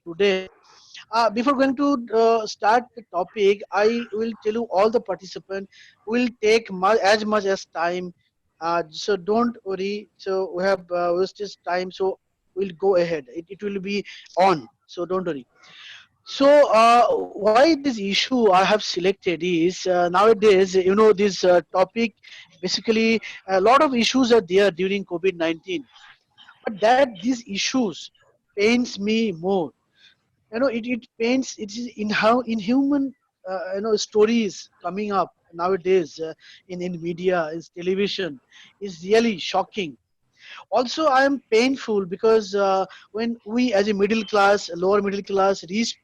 today. Before going to start the topic, I will tell you all the participants will take as much as time. So don't worry. So we have wasted time. So we'll go ahead. It will be on. So don't worry. So why this issue I have selected is nowadays, this topic basically a lot of issues are there during COVID-19, but that these issues pains me more. It pains. It is in how in human stories coming up nowadays in media, is television, is really shocking. Also, I am painful because when we as a middle class, lower middle class, reach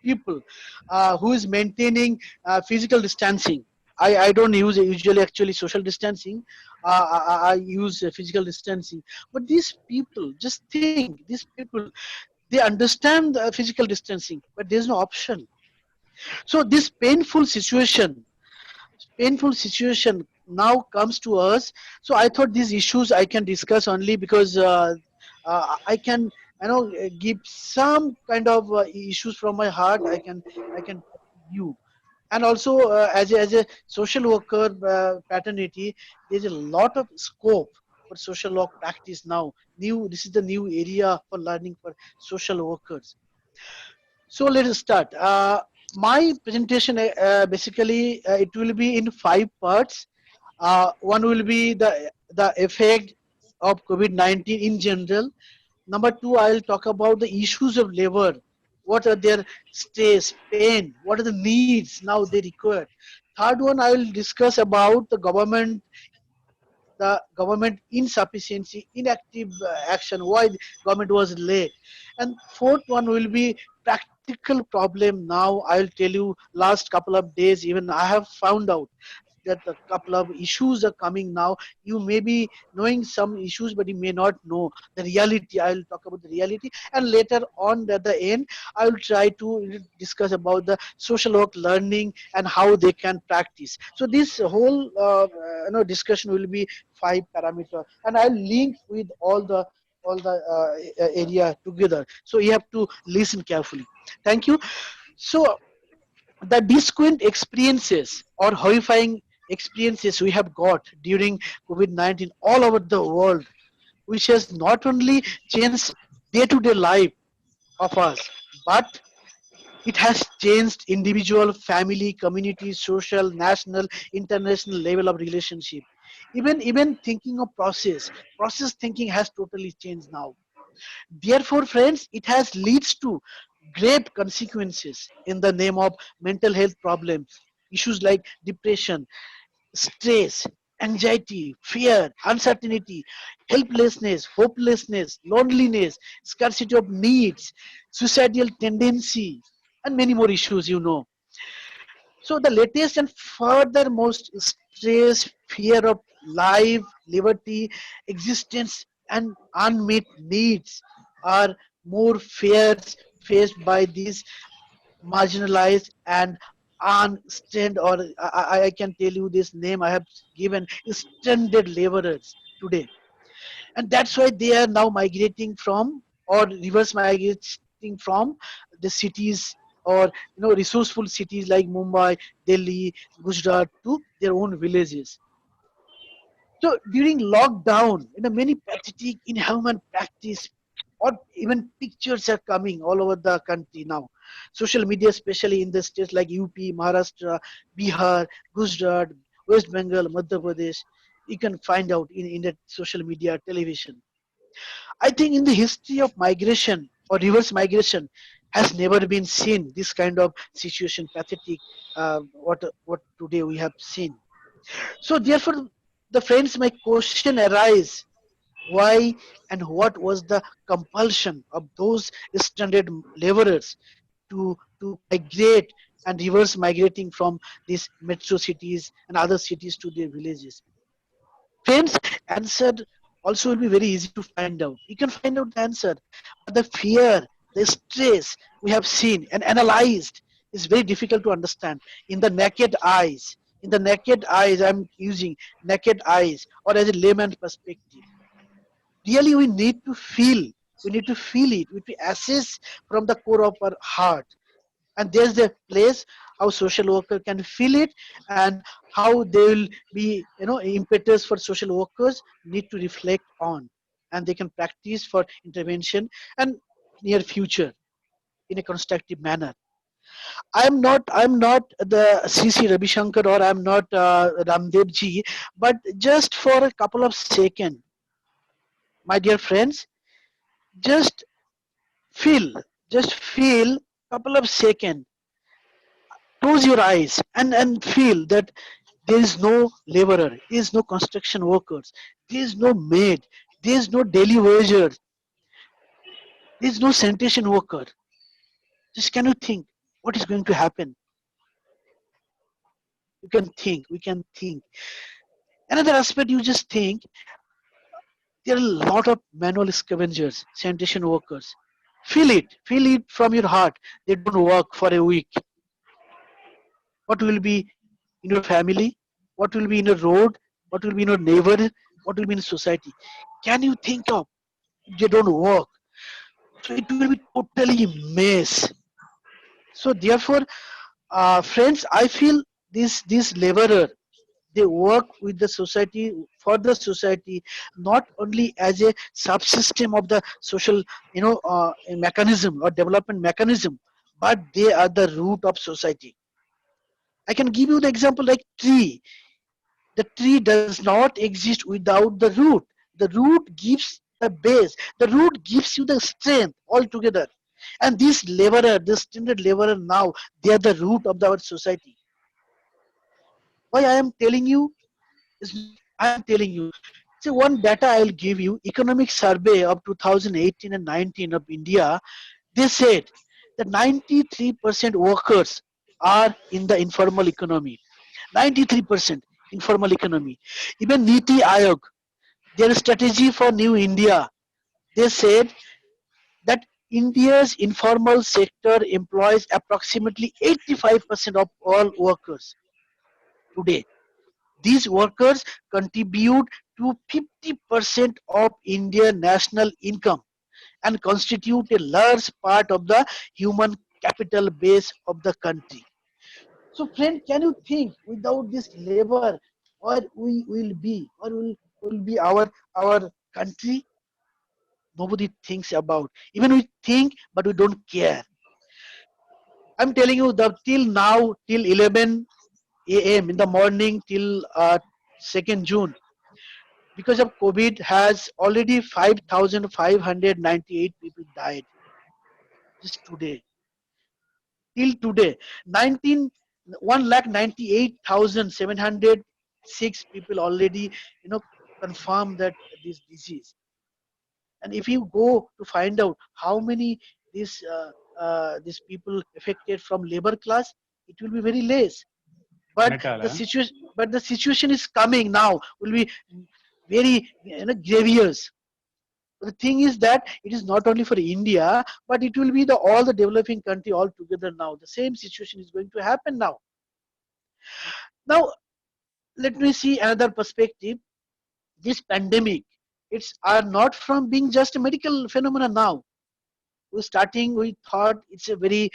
people who is maintaining physical distancing. I don't use usually actually social distancing. I use physical distancing. But these people, just think, these people, they understand physical distancing, but there's no option. So this painful situation now comes to us. So I thought these issues I can discuss only because I can give some kind of issues from my heart. I can you. And also as a social worker paternity, there's a lot of scope for social work practice now. This is the new area for learning for social workers. So let us start. My presentation basically it will be in 5 parts. One will be the effect of COVID-19 in general. Number two, I'll talk about the issues of labor. What are their stress, pain? What are the needs now they require? Third one, I will discuss about the government insufficiency, inactive action, why the government was late. And fourth one will be practical problem. Now I'll tell you, last couple of days even I have found out that a couple of issues are coming now. You may be knowing some issues, but you may not know the reality. I'll talk about the reality, and later on at the end, I'll try to discuss about the social work learning and how they can practice. So this whole discussion will be 5 parameter, and I'll link with all the area together. So you have to listen carefully. Thank you. So the disquint experiences or horrifying experiences we have got during COVID-19 all over the world, which has not only changed day-to-day life of us, but it has changed individual, family, community, social, national, international level of relationship. Even thinking of process thinking has totally changed now. Therefore, friends, it has leads to grave consequences in the name of mental health problems. Issues like depression, stress, anxiety, fear, uncertainty, helplessness, hopelessness, loneliness, scarcity of needs, suicidal tendency, and many more issues. So the latest and furthermost stress, fear of life, liberty, existence, and unmet needs are more fears faced by these marginalized and unstranded, or I can tell you this name I have given, stranded laborers today. And that's why they are now migrating from, or reverse migrating from, the cities, or resourceful cities like Mumbai, Delhi, Gujarat, to their own villages. So during lockdown, many pathetic, inhuman practice or even pictures are coming all over the country now. Social media, especially in the states like UP, Maharashtra, Bihar, Gujarat, West Bengal, Madhya Pradesh, you can find out in the social media, television. I think in the history of migration or reverse migration has never been seen this kind of situation, pathetic, what today we have seen. So therefore, the friends, my question arise: why and what was the compulsion of those stranded laborers to migrate and reverse migrating from these metro cities and other cities to their villages? Friends, answer also will be very easy to find out. You can find out the answer, but the fear, the stress we have seen and analyzed is very difficult to understand in the naked eyes. In the naked eyes, I'm using naked eyes or as a layman perspective. Really, we need to feel. We need to feel it. We need to assess from the core of our heart. And there's the place how social worker can feel it, and how they will be, impetus for social workers need to reflect on, and they can practice for intervention and near future in a constructive manner. I'm not the CC Ravi Shankar, or I'm not Ramdev ji, but just for a couple of seconds, my dear friends, just feel, just feel couple of seconds, close your eyes and feel that there is no laborer, there is no construction workers, there is no maid, there is no daily wager, there is no sanitation worker. Just can you think what is going to happen? You can think, we can think. Another aspect, you just think there are a lot of manual scavengers, sanitation workers. Feel it from your heart. They don't work for a week. What will be in your family? What will be in your road? What will be in your neighbor? What will be in society? Can you think of if they don't work? So it will be totally mess. So therefore, friends, I feel this laborer, they work with the society, for the society, not only as a subsystem of the social, mechanism or development mechanism, but they are the root of society. I can give you the example like tree. The tree does not exist without the root. The root gives the base. The root gives you the strength altogether. And this laborer, this standard laborer now, they are the root of our society. Why I am telling you is not I am telling you. See, one data I will give you, economic survey of 2018 and 19 of India, they said that 93% workers are in the informal economy. 93% informal economy. Even Niti Aayog, their strategy for New India, they said that India's informal sector employs approximately 85% of all workers today. These workers contribute to 50% of Indian national income and constitute a large part of the human capital base of the country. So, friend, can you think without this labor, or we will be, or will be our country? Nobody thinks about. Even we think, but we don't care. I'm telling you that till now, till 11 a.m. in the morning, till 2nd June, because of COVID, has already 5,598 people died just today. Till today, 19 1,98,706 people already, confirmed that this disease. And if you go to find out how many these people affected from labor class, it will be very less. But Metal, the huh? situation, is coming now, will be very, grievous. The thing is that it is not only for India, but it will be the all the developing country all together now. The same situation is going to happen now. Now, let me see another perspective. This pandemic, it's are not from being just a medical phenomenon now. We starting, we thought it's a very,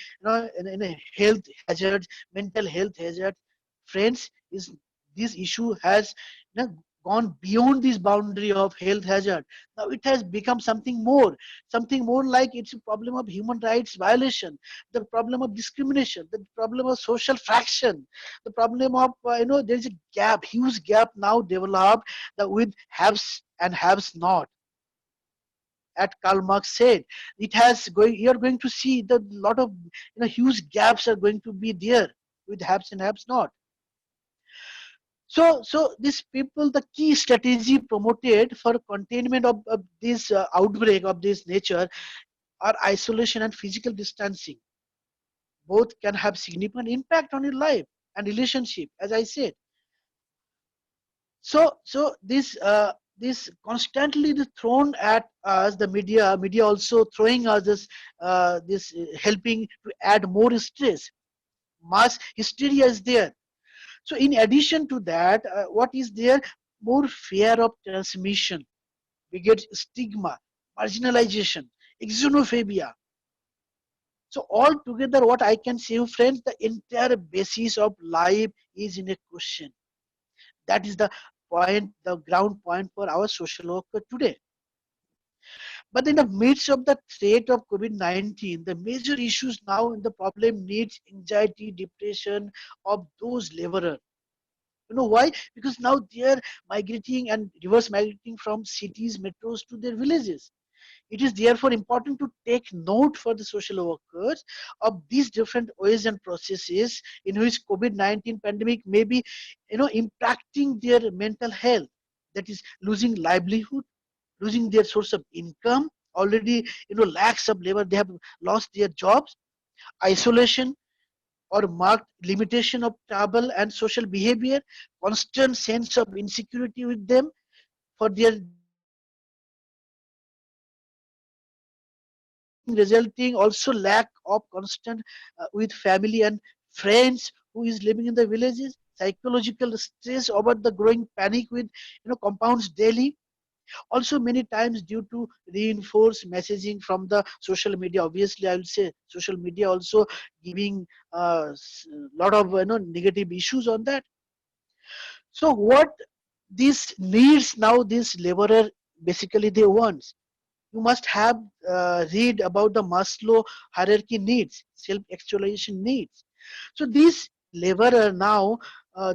in a health hazard, mental health hazard. Friends, is this issue has, gone beyond this boundary of health hazard. Now it has become something more like it's a problem of human rights violation, the problem of discrimination, the problem of social fraction, the problem of, there's a gap, huge gap now developed, that with haves and haves not. At Karl Marx said, it has going. You are going to see that lot of, huge gaps are going to be there with haves and haves not. So these people, the key strategy promoted for containment of this outbreak of this nature are isolation and physical distancing. Both can have significant impact on your life and relationship, as I said. So this constantly is thrown at us, the media also throwing us this helping to add more stress. Mass hysteria is there. So in addition to that, what is there? More fear of transmission. We get stigma, marginalization. xenophobia. So altogether, what I can say, friends, the entire basis of life is in a question. That is the point, the ground point for our social worker today. But in the midst of the threat of COVID-19, the major issues now in the problem needs anxiety, depression of those laborers. You know why? Because now they are migrating and reverse migrating from cities, metros to their villages. It is therefore important to take note for the social workers of these different ways and processes in which COVID-19 pandemic may be, impacting their mental health. That is losing livelihood, losing their source of income. Already, lakhs of labor, they have lost their jobs, isolation or marked limitation of travel and social behavior, constant sense of insecurity with them for their resulting also lack of constant with family and friends who is living in the villages, psychological stress over the growing panic with compounds daily, also many times due to reinforced messaging from the social media. Obviously, I will say social media also giving a lot of negative issues on that. So what these needs now, this laborer basically they want, you must have read about the Maslow hierarchy needs, self-actualization needs. So this laborer now,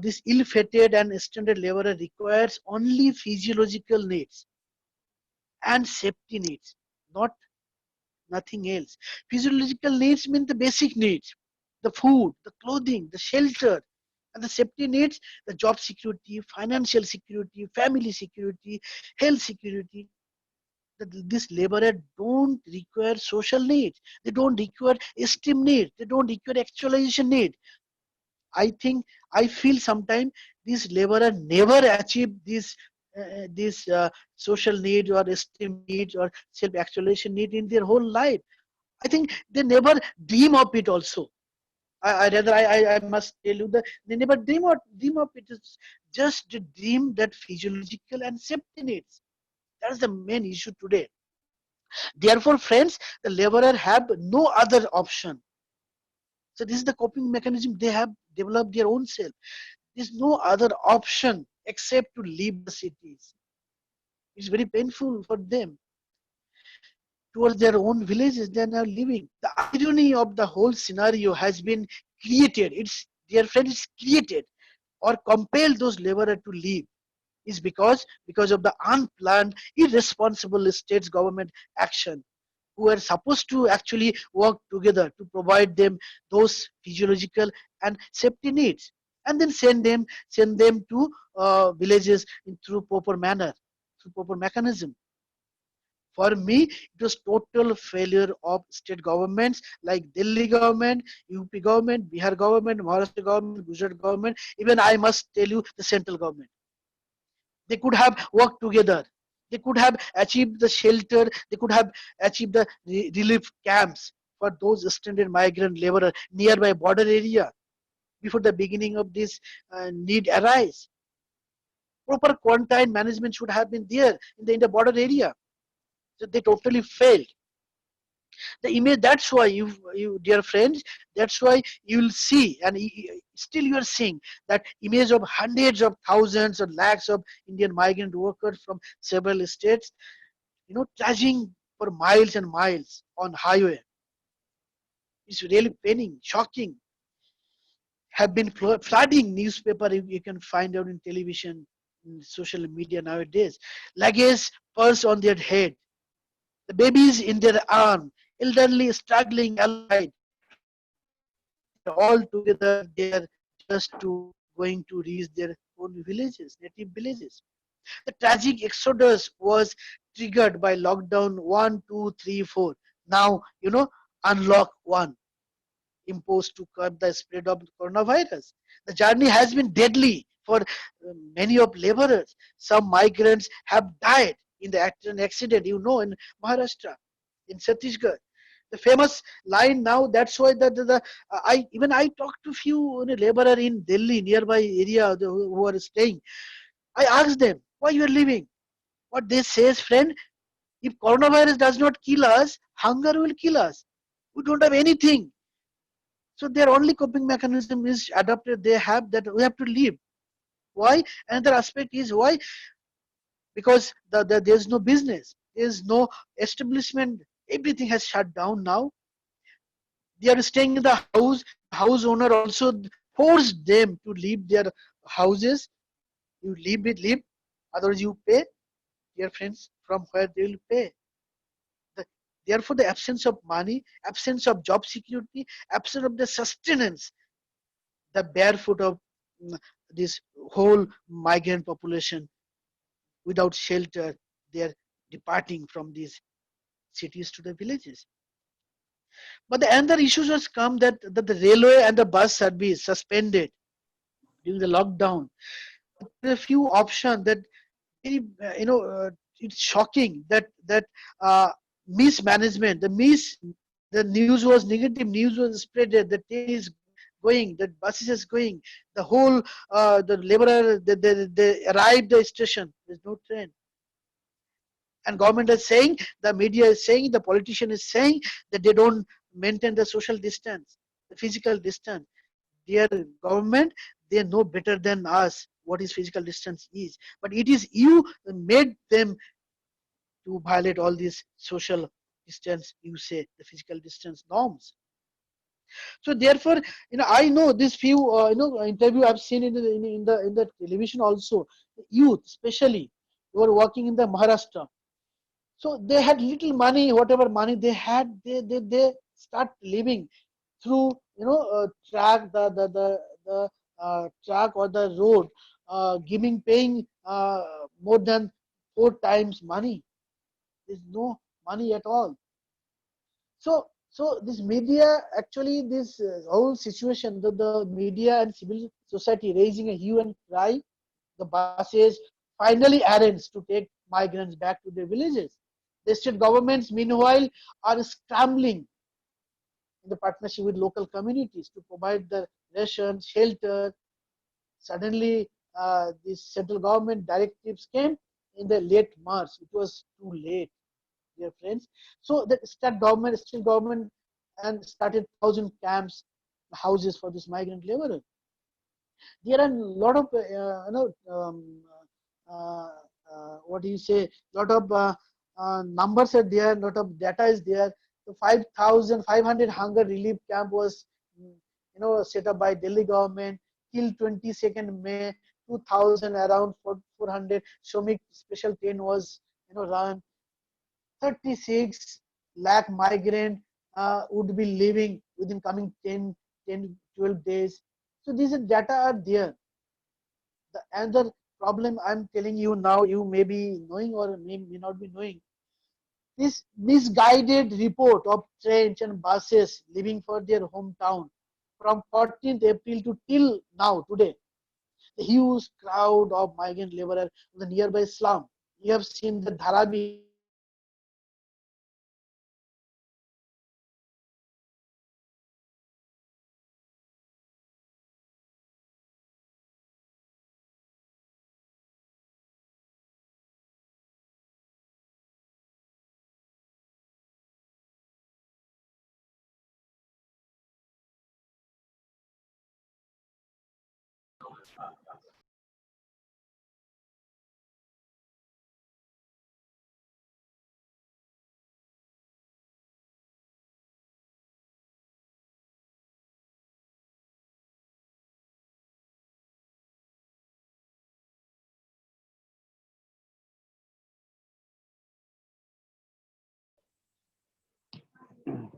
this ill-fated and standard laborer requires only physiological needs and safety needs, not nothing else. Physiological needs mean the basic needs, the food, the clothing, the shelter, and the safety needs, the job security, financial security, family security, health security. This laborer don't require social needs. They don't require esteem need. They don't require actualization need. I feel sometimes this laborer never achieve this social need or esteem needs or self actualization need in their whole life. I think they never dream of it also. I must tell you that they never dream of it. It's just a dream that physiological and safety needs. That's the main issue today. Therefore, friends, the laborer have no other option. So this is the coping mechanism they have developed their own self. There's no other option except to leave the cities. It's very painful for them towards their own villages they are now living. The irony of the whole scenario has been created. It's their friend is created or compel those laborers to leave is because of the unplanned, irresponsible states government action who are supposed to actually work together to provide them those physiological and safety needs and then send them to villages in through proper manner, through proper mechanism. For me, it was total failure of state governments like Delhi government, UP government, Bihar government, Maharashtra government, Gujarat government, even I must tell you the central government. They could have worked together. They could have achieved the shelter. They could have achieved the relief camps for those stranded migrant laborers nearby border area before the beginning of this need arise. Proper quarantine management should have been there in the border area. So they totally failed. The image, that's why you dear friends, that's why you'll see and still you are seeing that image of hundreds of thousands or lakhs of Indian migrant workers from several states trudging for miles and miles on highway. It's really paining, shocking. Have been flooding newspaper, you can find out in television, in social media nowadays. Luggage purse on their head, the babies in their arm, elderly struggling alongside, and all together they are just to going to reach their own villages, native villages. The tragic exodus was triggered by lockdown 1, 2, 3, 4. Now, unlock 1 imposed to curb the spread of coronavirus. The journey has been deadly for many of laborers. Some migrants have died in the accident, in Maharashtra, in Chhattisgarh. The famous line now, that's why I talked to few laborer in Delhi, nearby area who are staying. I asked them, why you are leaving? What they say is, friend, If coronavirus does not kill us, hunger will kill us. We don't have anything. So their only coping mechanism is adopted. They have that we have to live. Why? Another aspect is why? Because there's no business, there's no establishment. Everything has shut down now. They are staying in the house. The house owner also forced them to leave their houses. You leave, otherwise you pay. Dear friends, from where they will pay? The, Therefore, the absence of money, absence of job security, absence of the sustenance, the barefoot of this whole migrant population without shelter, they are departing from these cities to the villages. But the another issues has come that the railway and the bus service suspended during the lockdown. There are a few options that it's shocking that uh, mismanagement, the news was negative, news was spread that the train is going, that buses is going, the whole the laborer they arrived the station, there's no train. And government is saying, the media is saying, the politician is saying that they don't maintain the social distance, the physical distance. Dear government, they know better than us what is physical distance is. But it is you that made them to violate all these social distance, you say, the physical distance norms. So therefore, I know this few interview I've seen in the television also, youth especially, who are working in the Maharashtra. So they had little money, whatever money they had, they start living through track, the track or the road, paying more than 4 times money. There's no money at all. So this media, actually this whole situation, the media and civil society raising a hue and cry, the buses finally arrange to take migrants back to their villages. The state governments, meanwhile, are scrambling in the partnership with local communities to provide the ration, shelter. Suddenly, this central government directives came in the late March. It was too late, dear friends. So the state government, and started 1,000 camps, houses for this migrant laborer. There are a lot of uh, what do you say, lot of numbers are there, lot of data is there. So 5,500 hunger relief camp was set up by Delhi government till 22nd May 2000. Around 400 Shomik special train was run. 36 lakh migrant would be living within coming 12 days. So these data are there. The another problem I'm telling you now, you may be knowing or may not be knowing. This misguided report of trains and buses leaving for their hometown from 14th April to till now, today. The huge crowd of migrant laborers in the nearby slum. You have seen the Dharavi.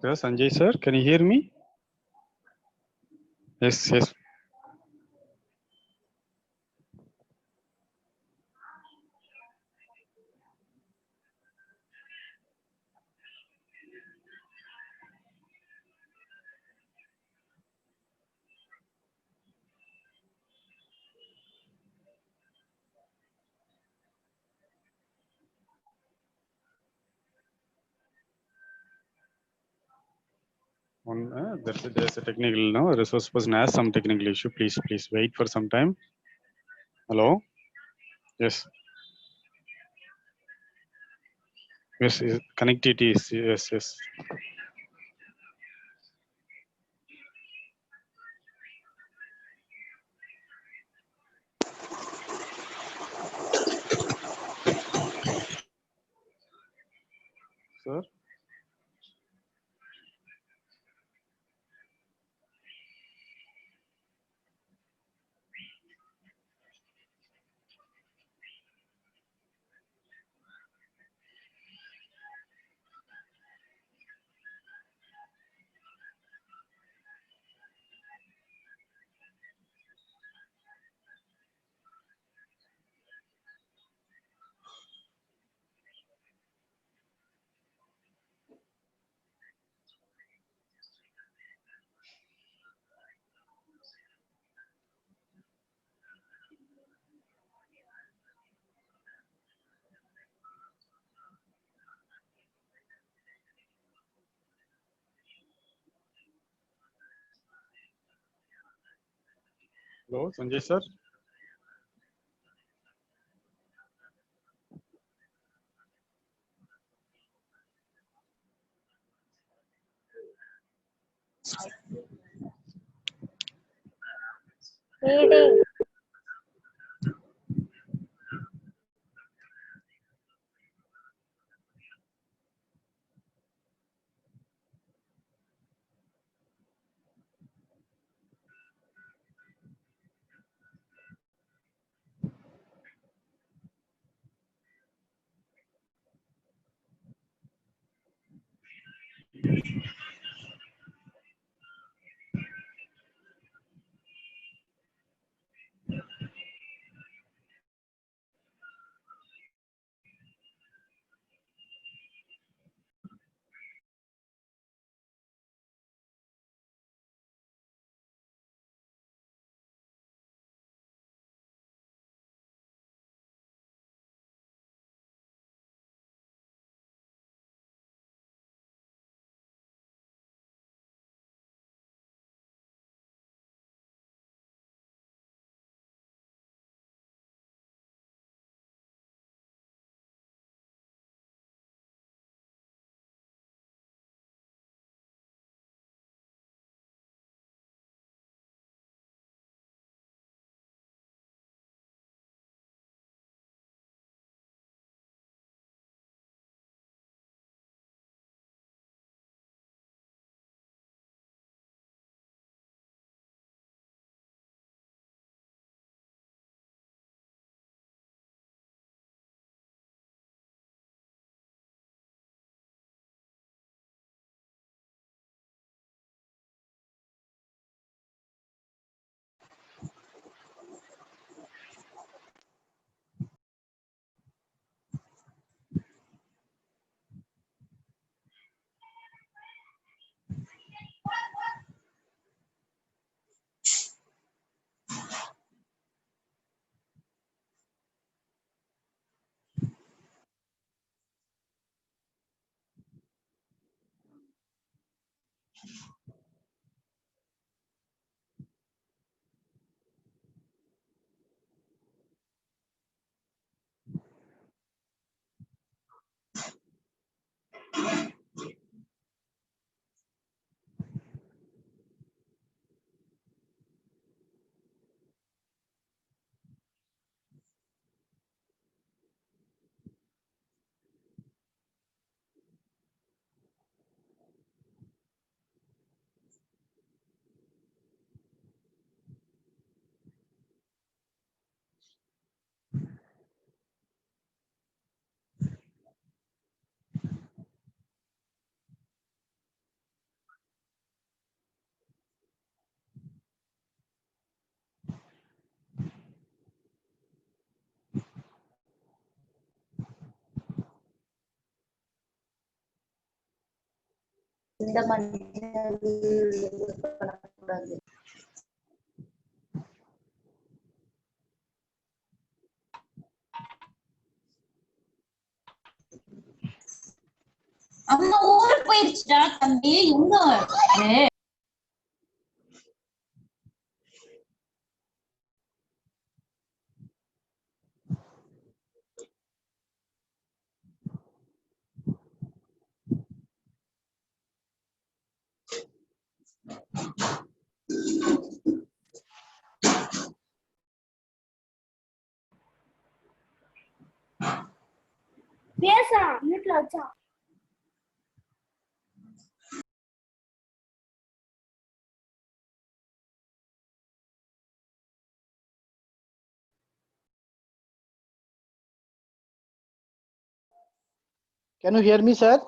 Yes, Sanjay sir, can you hear me? Yes, yes. There's a technical, no, resource person has some technical issue. Please wait for some time. Hello? Yes. Yes, connectivity is yes. Sir. Hello, Sanjay sir. Meeting. இந்த மஞ்சள் பண்ணக்கூடாது. அம்மா ஊருக்கு போயிருச்சுடா தம்பி. எங்க Can you hear me, sir?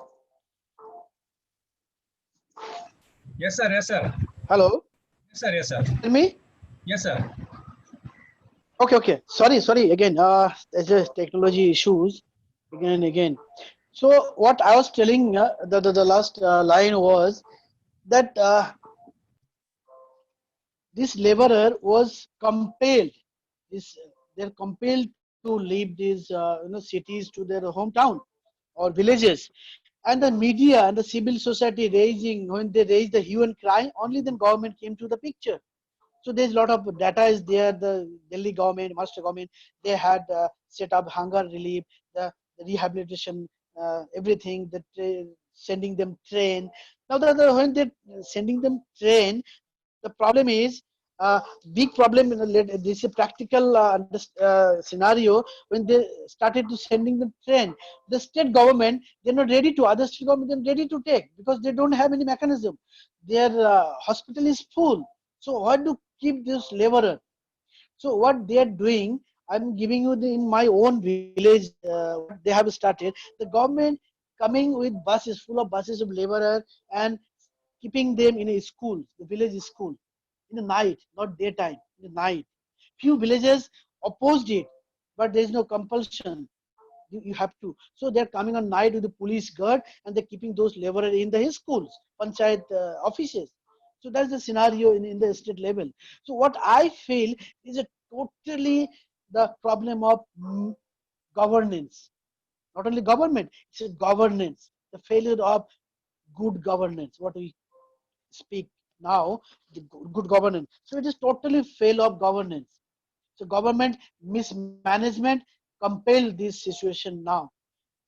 Yes, sir. Yes, sir. Hello? Yes, sir. Yes, sir. Hear me? Yes, sir. Okay. Sorry. Again, there's a technology issues again and again. So what I was telling, the last line was that this laborer was compelled. This they're compelled to leave these cities to their hometown or villages, and the media and the civil society raising when they raised the hue and cry, only then government came to the picture. So there's a lot of data is there. The Delhi government, Maharashtra government, they had set up hunger relief, the rehabilitation, everything. That sending them train. Now when they're sending them train, the problem is big problem. This is a practical scenario when they started to sending them train. The state government, they're not ready to. Other state government they're ready to take because they don't have any mechanism. Their hospital is full. So what to keep this laborer? So what they are doing, I'm giving you in my own village what they have started. The government coming with buses, full of buses of laborer and keeping them in a school, the village school, in the night, not daytime, in the night. Few villages opposed it, but there is no compulsion. You have to. So they're coming on night with the police guard and they're keeping those laborers in the schools, panchayat offices. So that's the scenario in the state level. So what I feel is a totally the problem of governance. Not only government, it's a governance, the failure of good governance. What we speak now, the good governance. So it is totally fail of governance. So government mismanagement compel this situation now.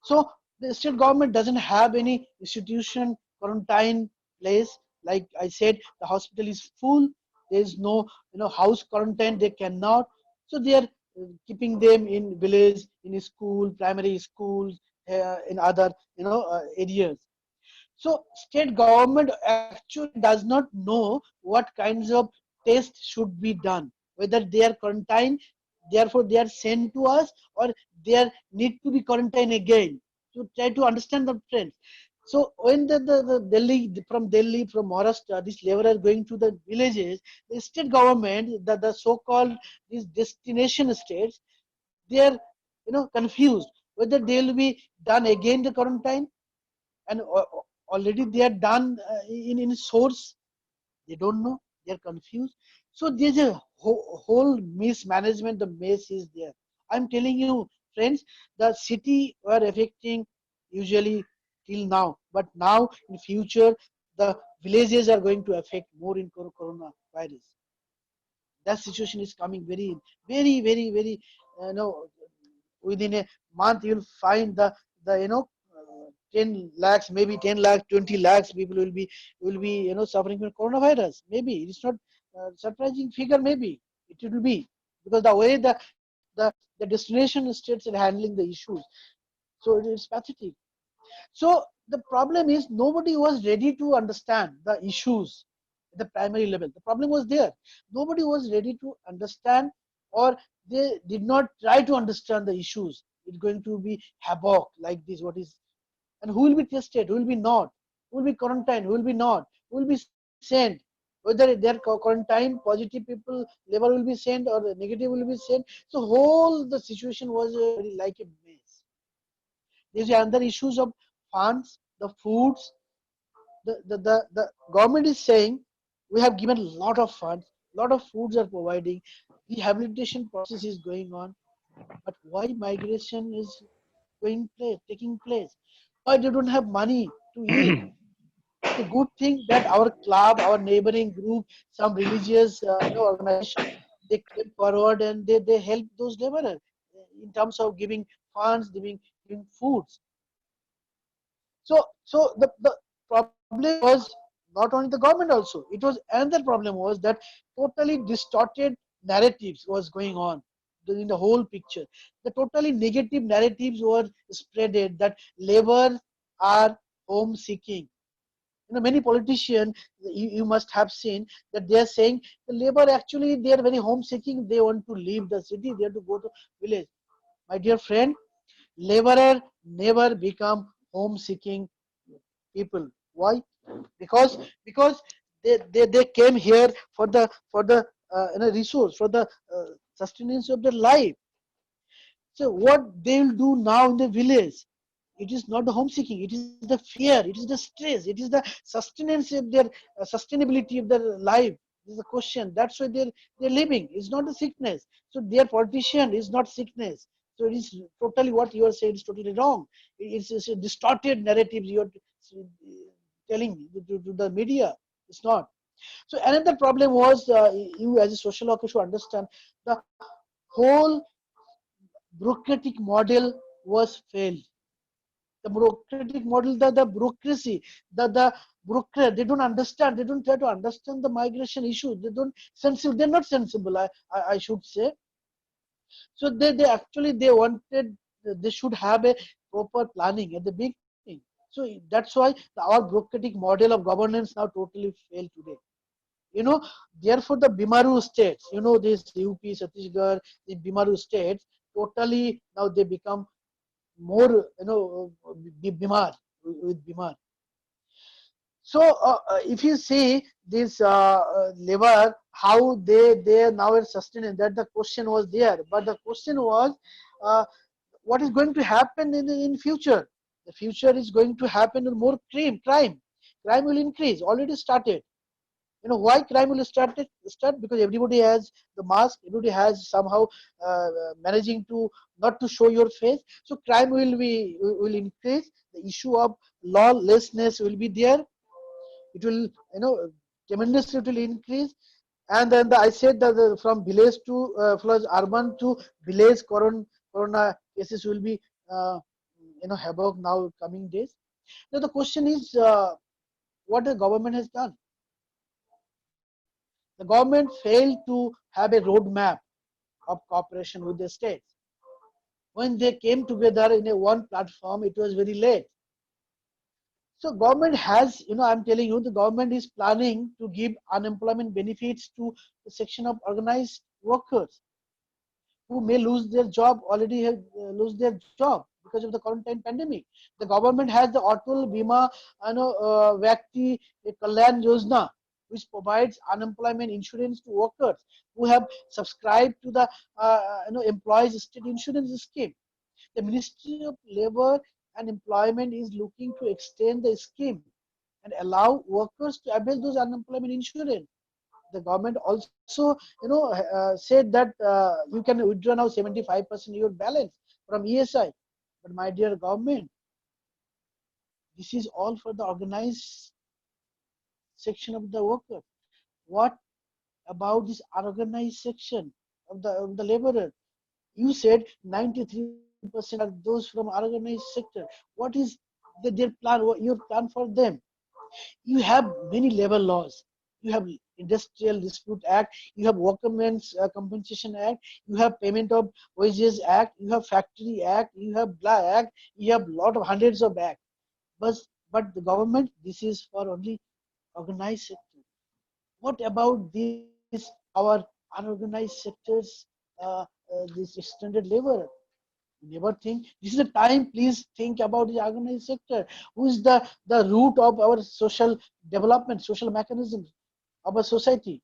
So the state government doesn't have any institution quarantine place. Like I said, the hospital is full. There is no house quarantine. They cannot. So they are keeping them in village, in school, primary schools, in other areas. So state government actually does not know what kinds of tests should be done, whether they are quarantined, therefore they are sent to us, or they are need to be quarantined again to try to understand the trends. So when the Delhi, from Maharashtra, this laborer going to the villages, the state government, the so-called these destination states, they are confused whether they will be done again the quarantine and already they are done in source. They don't know, they are confused. So there's a whole mismanagement. The mess is there. I'm telling you, friends, the city were affecting usually till now, but now in future the villages are going to affect more in coronavirus. That situation is coming very within a month you'll find the 10 lakhs, maybe 10 lakhs, 20 lakhs people will be suffering from coronavirus. Maybe it's not surprising figure. Maybe it will be because the way the destination states are handling the issues. So it is pathetic. So the problem is nobody was ready to understand the issues at the primary level. The problem was there. Nobody was ready to understand, or they did not try to understand the issues. It's going to be havoc like this. What is, and who will be tested? Who will be not? Who will be quarantined? Who will be not? Who will be sent? Whether they are quarantined, positive people, labor will be sent, or the negative will be sent. So whole the situation was very like a mess. There's another issues of funds, the foods. The government is saying we have given a lot of funds, lot of foods are providing, rehabilitation process is going on, but why migration is taking place? Why they don't have money to eat? It's a good thing that our club, our neighboring group, some religious organization, they came forward and they help those laborers in terms of giving funds, giving foods. So the problem was not only the government also. It was another problem was that totally distorted narratives was going on. in the whole picture. The totally negative narratives were spreaded that labor are home seeking. Many politicians, you must have seen that they are saying the labor actually they are very home seeking. They want to leave the city. They have to go to village. My dear friend, laborer never become home seeking people. Why? Because they came here for the resource, for the sustenance of their life. So what they will do now in the village, it is not the homesiking, it is the fear, it is the stress, it is the sustenance of their sustainability of their life. This is the question. That's why they're living. It's not a sickness. So their politician is not sickness. So it is totally what you are saying is totally wrong. It's a distorted narrative you are telling to the media. It's not. So another problem was you as a social worker should understand the whole bureaucratic model was failed. The bureaucratic model, the bureaucracy, the bureaucrat, they don't understand, they don't try to understand the migration issue. They don't sensible, they're not sensible, I should say. So they actually they wanted, they should have a proper planning at the beginning. So that's why our bureaucratic model of governance now totally failed today. Therefore the Bimaru states, this UP, Chhattisgarh, the Bimaru states, totally now they become more, Bimar, with Bimar. So if you see this labor, how they now are sustaining, that the question was there. But the question was, what is going to happen in future? The future is going to happen with more crime. Crime will increase. Already started. Why crime will start? Because everybody has the mask. Everybody has somehow managing to not to show your face. So crime will increase. The issue of lawlessness will be there. It will, tremendously it will increase. And then I said that from village to plus urban to village, corona cases will be havoc now coming days. Now the question is, what the government has done. The government failed to have a roadmap of cooperation with the states. When they came together in a one platform, it was very late. So government has, I'm telling you, the government is planning to give unemployment benefits to a section of organized workers who may lose their job, already have lose their job because of the quarantine pandemic. The government has the Atal Bima, Vyakti Kalyan Yojana, which provides unemployment insurance to workers who have subscribed to the employees state insurance scheme. The Ministry of Labor and Employment is looking to extend the scheme and allow workers to avail those unemployment insurance. The government also, said that you can withdraw now 75% of your balance from ESI. But my dear government, this is all for the organized section of the worker. What about this unorganized section of the laborer? You said 93% are those from unorganized sector. What is their plan? What your plan for them? You have many labor laws. You have Industrial Dispute Act. You have Workmen's Compensation Act. You have Payment of Wages Act. You have Factory Act. You have BLA Act. You have lot of hundreds of acts. But the government, this is for only organized sector. What about this our unorganized sectors? This extended labor. Never think. This is the time. Please think about the organized sector. Who is the root of our social development, social mechanisms of a society?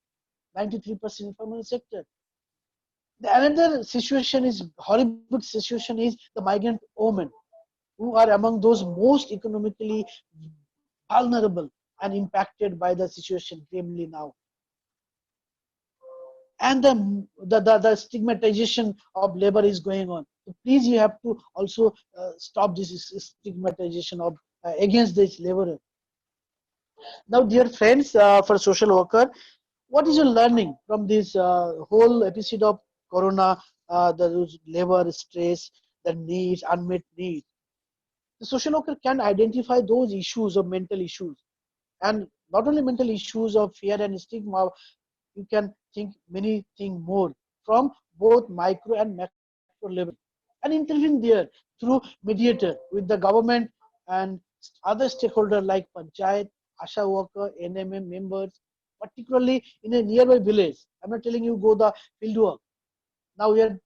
93% informal sector. The another situation is horrible situation is the migrant women, who are among those most economically vulnerable and impacted by the situation gravely now. And the stigmatization of labor is going on. So please, you have to also stop this stigmatization of against this laborer. Now, dear friends, for social worker, what is your learning from this whole episode of Corona, the labor stress, the needs, unmet needs? The social worker can identify those issues of mental issues, and not only mental issues of fear and stigma. You can think many things more. from both micro and macro level and intervene there through mediator with the government and other stakeholders like panchayat, asha worker, NMM members, particularly in a nearby village. I'm not telling you go the field work. Now we are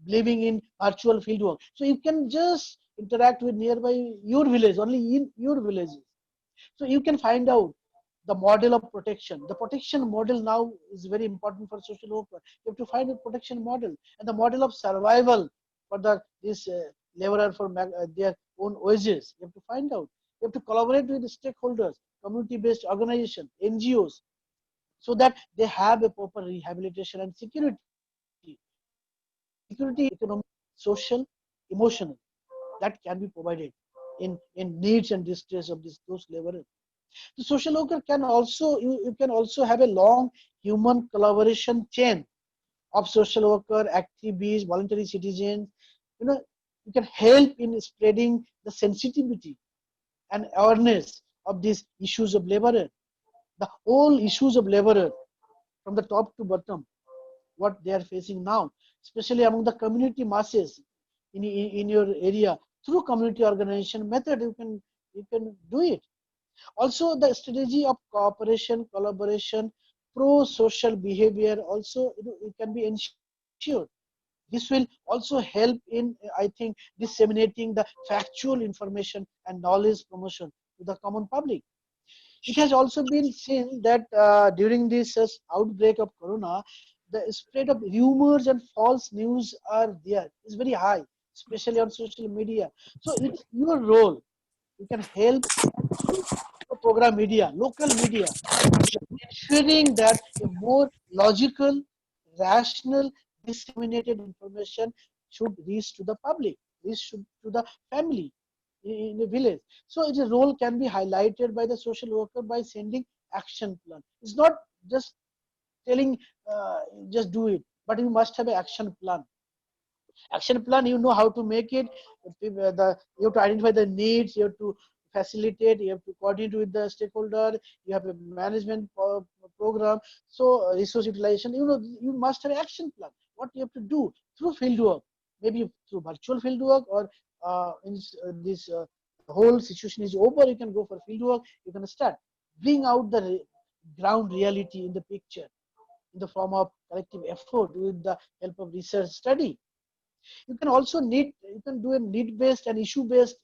living in virtual field work, so you can just interact with nearby your village, only in your villages. So you can find out the model of protection. The protection model now is very important for social worker. You have to find a protection model and the model of survival for the this laborer for their own wages. You have to find out. You have to collaborate with the stakeholders, community-based organization, NGOs, so that they have a proper rehabilitation and security. Security, economic, social, emotional, that can be provided in needs and distress of those laborers. The social worker can also you can also have a long human collaboration chain of social worker, activists, voluntary citizens. You know, you can help in spreading the sensitivity and awareness of these issues of laborer. The whole issues of laborer from the top to bottom, what they are facing now, especially among the community masses in your area. Through community organization method, you can do it. Also, the strategy of cooperation, collaboration, pro-social behavior also it can be ensured. This will also help in, I think, disseminating the factual information and knowledge promotion to the common public. It has also been seen that during this outbreak of corona, the spread of rumors and false news are there is very high, especially on social media. So it's your role. You can help through program media, local media, ensuring that a more logical, rational, disseminated information should reach to the public, reach to the family in a village. So its role can be highlighted by the social worker by sending action plan. It's not just telling just do it, but you must have an action plan. Action plan, you know how to make it. You have to identify the needs, you have to facilitate, you have to coordinate with the stakeholder, you have a management program. So resource utilization, you know, you must have an action plan. What you have to do through field work, maybe through virtual field work, or in this whole situation is over, you can go for field work. You can start bring out the ground reality in the picture in the form of collective effort with the help of research study. You can also you can do a need-based and issue-based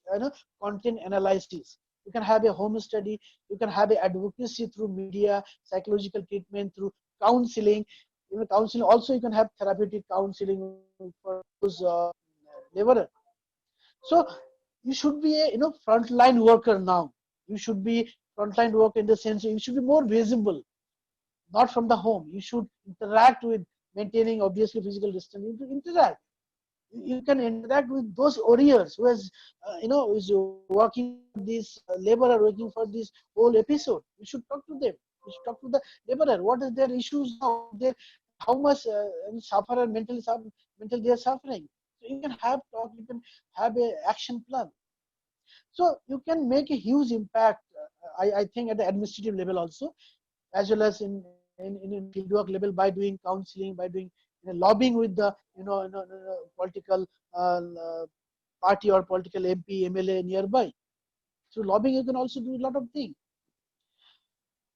content analysis. You can have a home study, you can have a advocacy through media, psychological treatment through counseling. Counseling also, you can have therapeutic counseling for those laborer. So you should be a frontline worker now. You should be frontline worker in the sense you should be more visible, not from the home. You should interact with maintaining obviously physical distance. You should interact. You can interact with those warriors who has is working this laborer working for this whole episode. You should talk to them. You should talk to the laborer. What is their issues now? How much suffer and mentally they are suffering. So you can have talk. You can have a action plan. So you can make a huge impact. I think at the administrative level also, as well as in fieldwork level by doing counseling, by doing lobbying with the political party or political MP, MLA nearby. Through lobbying, you can also do a lot of things.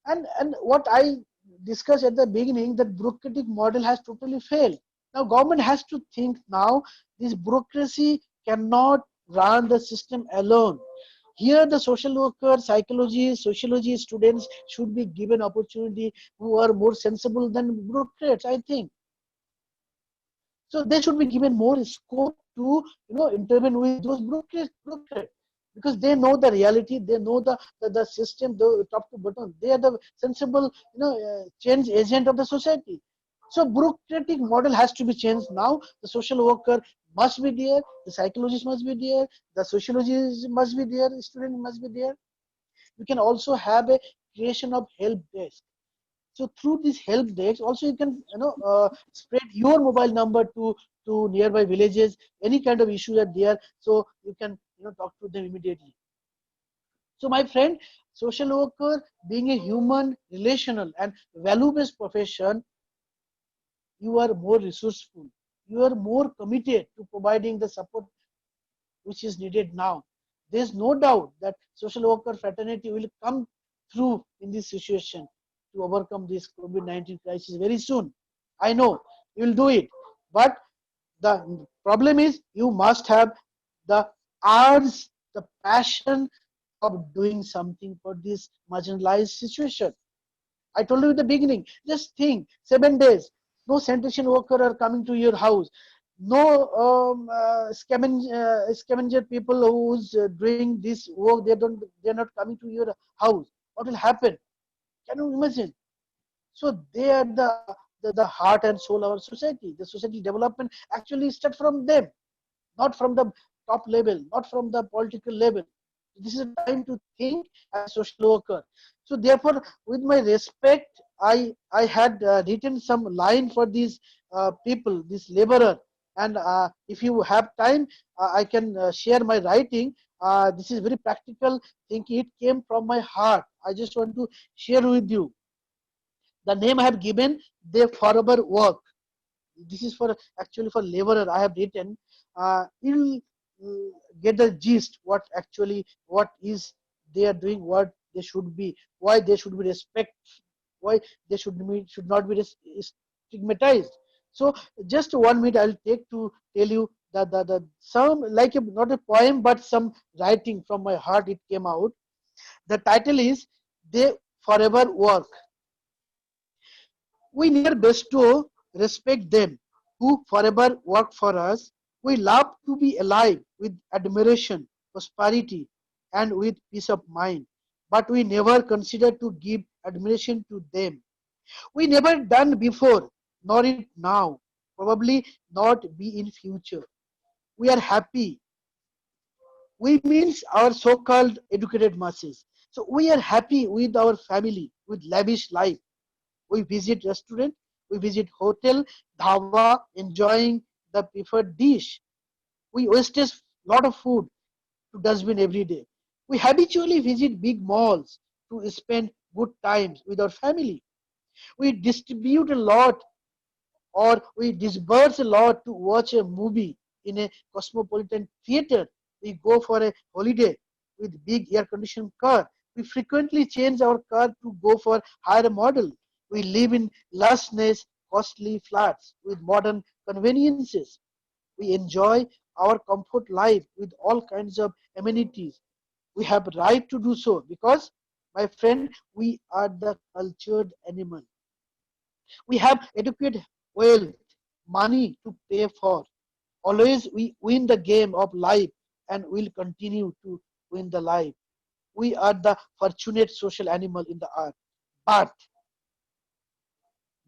And what I discussed at the beginning, that bureaucratic model has totally failed. Now government has to think now. This bureaucracy cannot run the system alone. Here the social worker, psychology, sociology students should be given opportunity who are more sensible than bureaucrats, I think. So they should be given more scope to intervene with those bureaucrats because they know the reality, they know the system, the top to bottom. They are the sensible change agent of the society. So bureaucratic model has to be changed now. The social worker must be there, the psychologist must be there, the sociologist must be there, the student must be there. You can also have a creation of help desk. So through this help desk, also you can spread your mobile number to nearby villages. Any kind of issues are there, so you can talk to them immediately. So my friend, social worker being a human, relational, and value-based profession you are more resourceful, you are more committed to providing the support which is needed now. There is no doubt that social worker fraternity will come through in this situation to overcome this COVID-19 crisis very soon. I know you will do it, but the problem is you must have the urge, the passion of doing something for this marginalized situation. I told you in the beginning, just think 7 days, no sanitation worker are coming to your house, no scavenger people who's doing this work, they're not coming to your house. What will happen? Can you imagine? So they are the heart and soul of our society. The society development actually starts from them, not from the top level, not from the political level. This is a time to think as a social worker. So therefore, with my respect, I had written some line for these people, this laborer. And if you have time, I can share my writing. This is very practical thing. It came from my heart. I just want to share with you. The name I have given, they forever work. This is for actually for laborer. I have written. You'll get the gist. What actually what is they are doing, what they should be, why they should be respect, why they should not be stigmatized. So just 1 minute I'll take to tell you that the some like a, not a poem but some writing from my heart. It came out. The title is "They Forever Work." We never bestow respect them who forever work for us. We love to be alive with admiration, prosperity, and with peace of mind. But we never consider to give admiration to them. We never done before, nor it now, probably not be in future. We are happy. We means our so-called educated masses. So we are happy with our family, with lavish life. We visit restaurant, we visit hotel, dhaba, enjoying the preferred dish. We waste a lot of food to dustbin every day. We habitually visit big malls to spend good times with our family. We distribute a lot or we disburse a lot to watch a movie in a cosmopolitan theater. We go for a holiday with big air conditioned car. We frequently change our car to go for higher model. We live in lushness, costly flats with modern conveniences. We enjoy our comfort life with all kinds of amenities. We have right to do so because, my friend, we are the cultured animal. We have adequate wealth, money to pay for. Always we win the game of life and will continue to win the life. We are the fortunate social animal in the earth.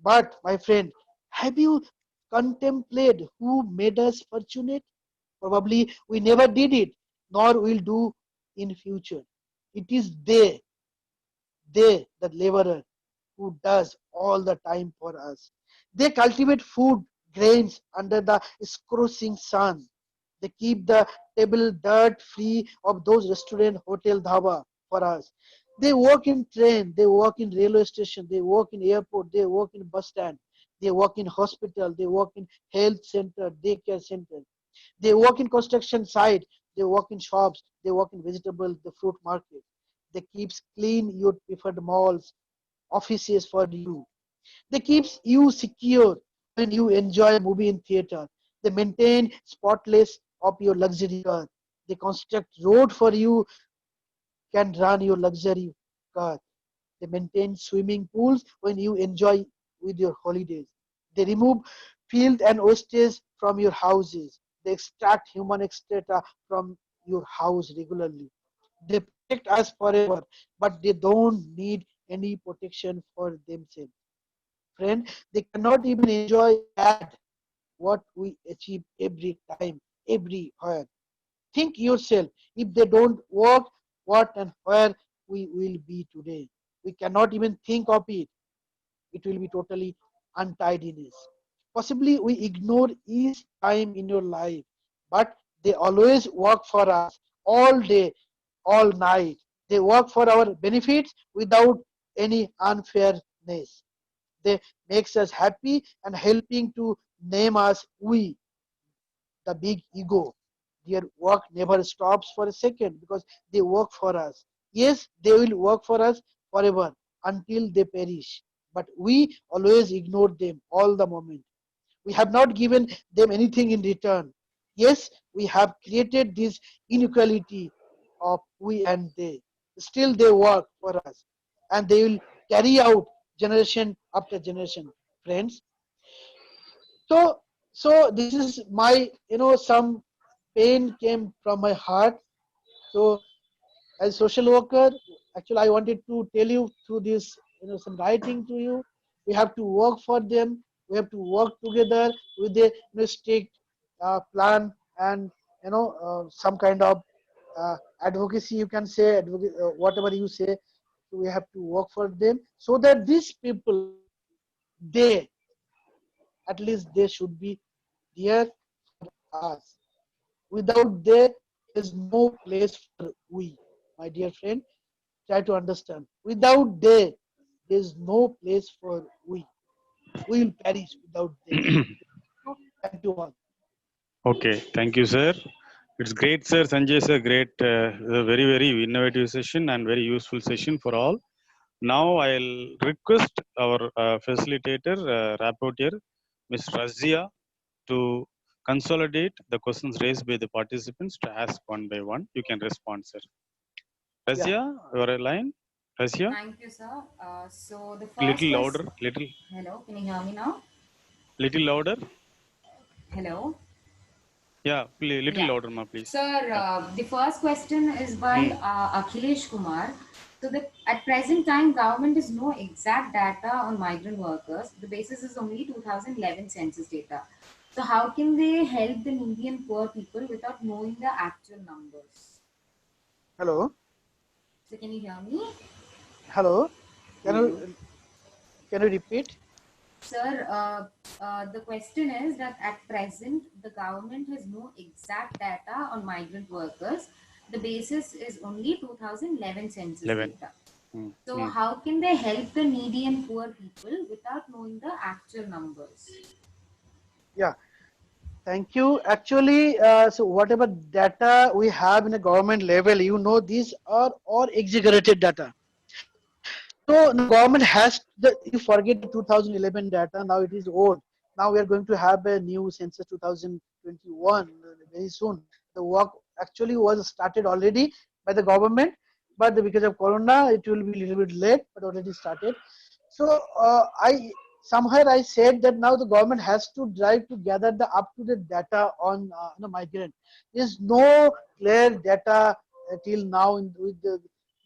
But, my friend, have you contemplated who made us fortunate? Probably we never did it, nor will do in future. It is they, the laborer, who does all the time for us. They cultivate food, grains under the scorching sun. They keep the table dirt free of those restaurant, hotel, dhaba for us. They work in train, they work in railway station, they work in airport, they work in bus stand, they work in hospital, they work in health center, daycare center. They work in construction site, they work in shops, they work in vegetable, the fruit market. They keeps clean your preferred malls, offices for you. They keeps you secure when you enjoy a movie in theater. They maintain spotless of your luxury car. They construct road for you can run your luxury car. They maintain swimming pools when you enjoy with your holidays. They remove field and wastage from your houses. They extract human extracta from your house regularly. They protect us forever, but they don't need any protection for themselves. Friend, they cannot even enjoy that what we achieve every time, everywhere. Think yourself, if they don't work, what and where we will be today. We cannot even think of it. It will be totally untidiness. Possibly we ignore each time in your life, but they always work for us all day, all night. They work for our benefits without any unfairness. They makes us happy and helping to name us we, the big ego. Their work never stops for a second because they work for us. Yes, they will work for us forever until they perish. But we always ignore them all the moment. We have not given them anything in return. Yes, we have created this inequality of we and they. Still, they work for us and they will carry out generation after generation, friends. So this is my, some pain came from my heart. So as social worker, actually I wanted to tell you through this, some writing to you. We have to work for them. We have to work together with a, strict plan and, some kind of advocacy, you can say, whatever you say. So we have to work for them so that these people, they, at least they should be there for us. Without they, there's no place for we. My dear friend, try to understand. Without they, there's no place for we. We will perish without they. Thank you all. Okay, thank you, sir. It's great, sir. Sanjay, sir, great, very, very innovative session and very useful session for all. Now I'll request our facilitator, rapporteur, Ms. Razia, to consolidate the questions raised by the participants to ask one by one. You can respond, sir. Yeah. Razia, your line. Razia, Thank you, sir. So the first little question. louder, little, Hello, can you hear me now? little louder. Hello. Yeah, little Yeah. louder, ma, please. Sir, Yeah. the first question is by Hmm. Akhilesh Kumar. So at present time, government is no exact data on migrant workers. The basis is only 2011 census data. So how can they help the needy and poor people without knowing the actual numbers? Hello. So can you hear me? Hello. Can Hello. you can you repeat? Sir, the question is that at present, the government has no exact data on migrant workers. The basis is only 2011 census 11. data. Hmm. So, Hmm. how can they help the needy and poor people without knowing the actual numbers? Yeah. Thank you. Actually, so whatever data we have in a government level, these are all exaggerated data. So the government has you forget the 2011 data. Now it is old. Now we are going to have a new census 2021 very soon. The work actually was started already by the government, but because of Corona, it will be a little bit late, but already started. So I somewhere I said that now the government has to drive to gather the up-to-date data on migrant. There is no clear data till now with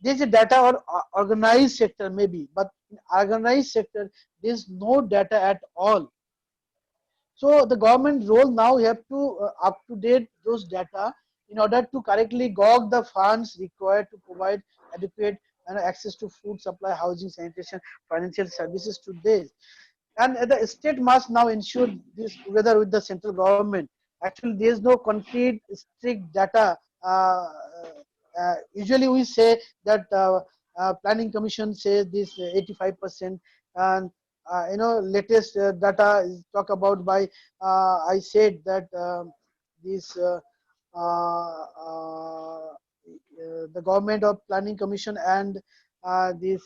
there's a data or organized sector maybe, but in organized sector there's no data at all. So the government role now, you have to up to date those data in order to correctly gog the funds required to provide adequate access to food supply, housing, sanitation, financial services to this. And the state must now ensure this together with the central government. Actually, there is no concrete strict data. Usually we say that planning commission says this 85%, and latest data is talk about by I said that this the government of planning commission and this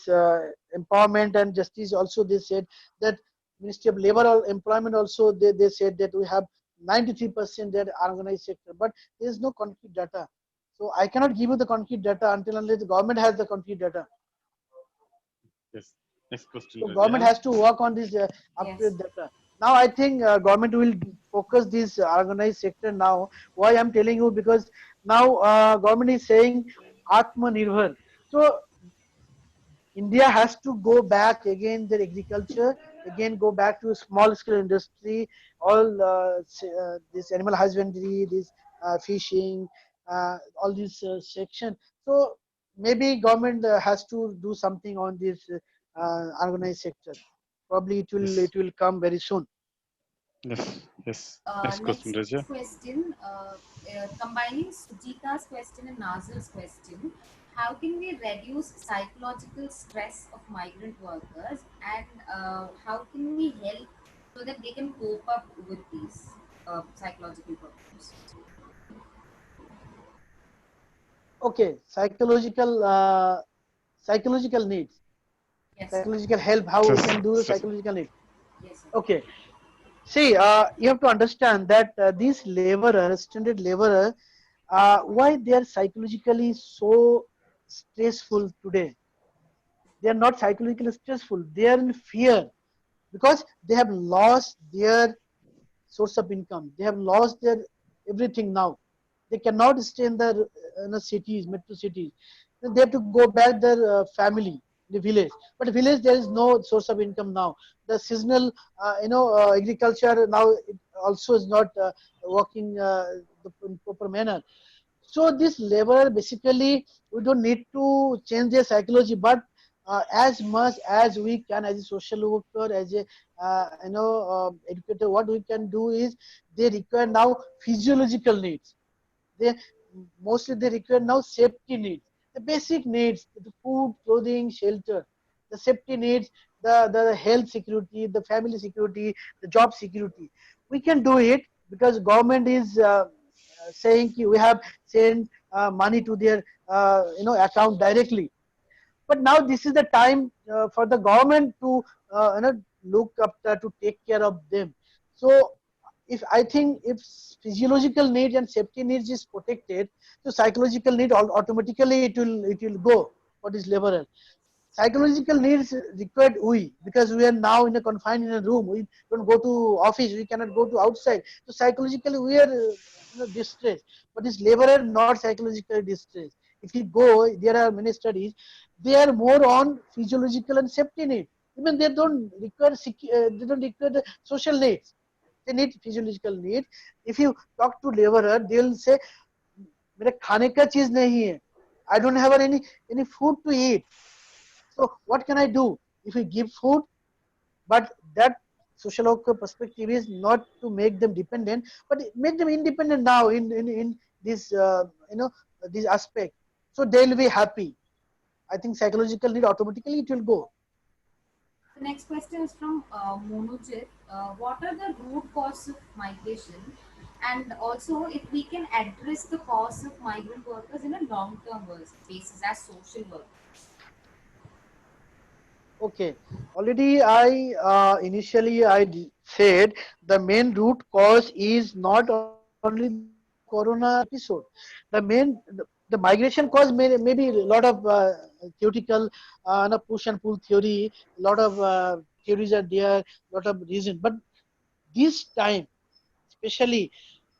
empowerment and justice also, they said that Ministry of Labor or Employment also, they said that we have 93% that organized sector, but there is no concrete data. So I cannot give you the concrete data until unless the government has the concrete data. Yes. Next question, So government Razia. has to work on this up to Yes. data. Now I think government will focus this organized sector now. Why I'm telling you, because now government is saying Atmanirbhar. So India has to go back again their agriculture, again go back to small scale industry, all this animal husbandry, this fishing, all this section. So maybe government has to do something on this organized sector. Probably Yes. it will come very soon. Yes. Yes. Next question, Next Razia. question, combining Sujita's question and Nazil's question, how can we reduce psychological stress of migrant workers, and how can we help so that they can cope up with these psychological problems? Okay, psychological needs, Yes, sir. psychological help. How we can do the psychological needs? Yes, sir. Okay. See, you have to understand that these laborers, extended laborer, why they are psychologically so stressful today. They are not psychologically stressful. They are in fear because they have lost their source of income. They have lost their everything now. They cannot stay in the cities, metro cities. They have to go back their family, the village. But village there is no source of income now. The seasonal, agriculture now it also is not working in proper manner. So this level basically we don't need to change their psychology, but as much as we can, as a social worker, as a educator, what we can do is they require now physiological needs. They mostly they require now safety needs, the basic needs, the food, clothing, shelter, the safety needs, the health security, the family security, the job security. We can do it because government is saying we have sent money to their account directly. But now this is the time for the government to look up to take care of them. So if I think if physiological needs and safety needs is protected, so psychological need automatically it will go for this laborer. Psychological needs required we, because we are now in a confined in a room. We don't go to office. We cannot go to outside. So psychologically we are distressed. But this laborer not psychologically distressed. If you go, there are many studies. They are more on physiological and safety needs. Even they don't require they don't require the social needs. They need physiological needs. If you talk to laborer, they will say, मेरे खाने का चीज नहीं है. I don't have any food to eat. So what can I do? If we give food, but that social worker perspective is not to make them dependent, but make them independent now in this this aspect. So they'll be happy. I think psychological need automatically it will go. The next question is from Monojit. What are the root causes of migration? And also, if we can address the cause of migrant workers in a long-term basis as social workers. Okay. Already I initially said the main root cause is not only the corona episode. The main the migration cause maybe a lot of theoretical push and pull theory. A lot of theories are there. Lot of reason. But this time, especially,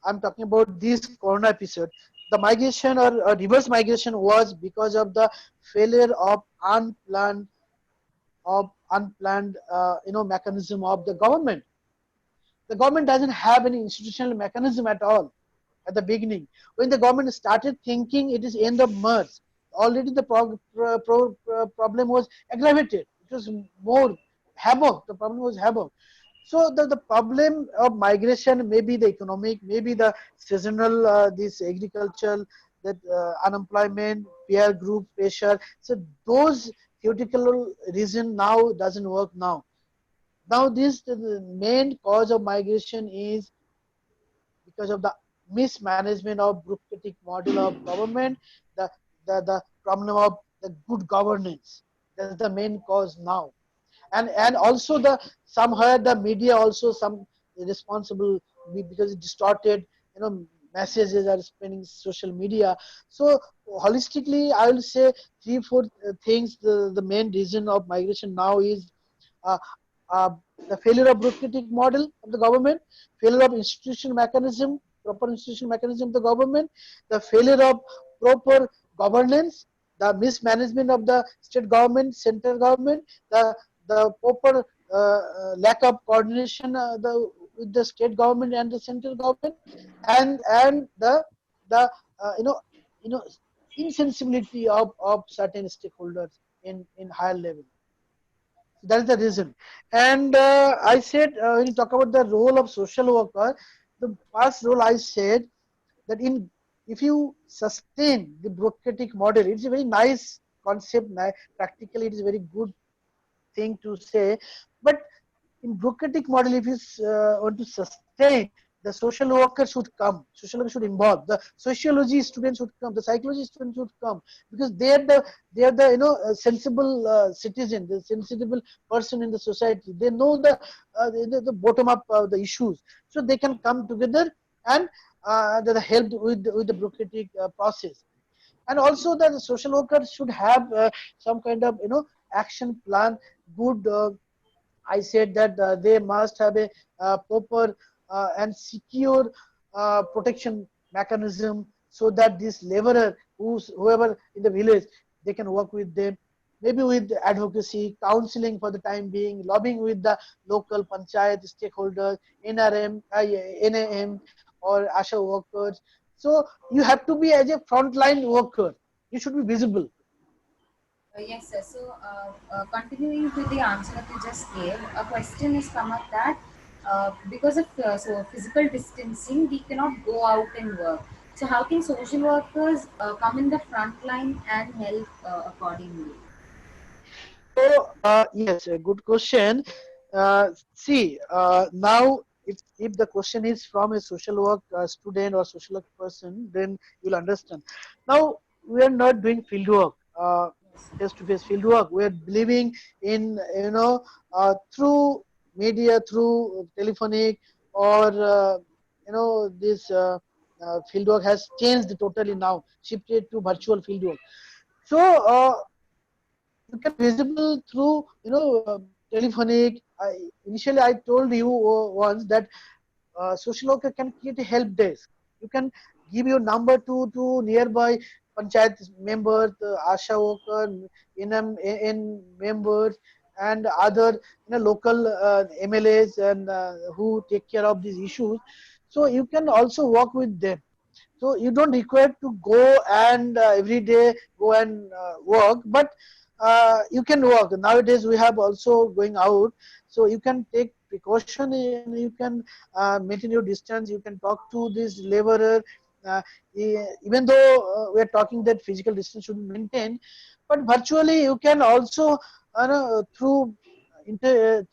I'm talking about this corona episode. The migration or reverse migration was because of the failure of unplanned mechanism of the government. The government doesn't have any institutional mechanism at all at the beginning. When the government started thinking it is end of March, already the problem was aggravated. It was more havoc. The problem was havoc. So the problem of migration, maybe the economic, maybe the seasonal, this agricultural, that unemployment, peer group pressure. So those theoretical reason now doesn't work now. Now this the main cause of migration is because of the mismanagement of bureaucratic model of government, the, the problem of the good governance. That's the main cause now. And also the somewhere the media also some responsible because it distorted messages are spreading social media. So holistically I will say three four things. The main reason of migration now is uh, uh, the failure of bureaucratic model of the government, failure of institutional mechanism, proper institutional mechanism of the government, the failure of proper governance, the mismanagement of the state government, central government, the proper lack of coordination with the state government and the central government, and the you know insensibility of certain stakeholders in higher level. That is the reason. And I said when you talk about the role of social worker, the first role I said that in if you sustain the bureaucratic model, it's a very nice concept. Practically, it is a very good thing to say. But in bureaucratic model, if you want to sustain, the social worker should come. Social worker should involve. The sociology students should come. The psychology students should come, because they are the sensible citizen, the sensible person in the society. They know the bottom up the issues, so they can come together and they help with the bureaucratic process. And also that the social worker should have some kind of action plan. Good. I said that they must have a proper and secure protection mechanism, so that this laborer, whoever in the village, they can work with them, maybe with advocacy, counseling for the time being, lobbying with the local panchayat stakeholders, NRM, NAM, or ASHA workers. So you have to be as a frontline worker. You should be visible. Yes, sir. So, continuing to the answer that you just gave, a question has come up that because of physical distancing, we cannot go out and work. So, how can social workers come in the front line and help accordingly? So, yes, a good question. See, now if the question is from a social work student or social work person, then you'll understand. Now, we are not doing field work, face-to-face field work. We are believing in, through media, through telephonic, or, this field work has changed totally now, shifted to virtual field work. So, you can visible through telephonic. Initially I told you once that social worker can create a help desk. You can give your number to nearby panchayat members, asha worker, in members, and other local mlas, and who take care of these issues. So you can also work with them. So you don't require to go and every day go and work, but you can work. Nowadays we have also going out, so you can take precaution and you can maintain your distance. You can talk to this laborer, uh, even though we are talking that physical distance should be maintained, but virtually you can also through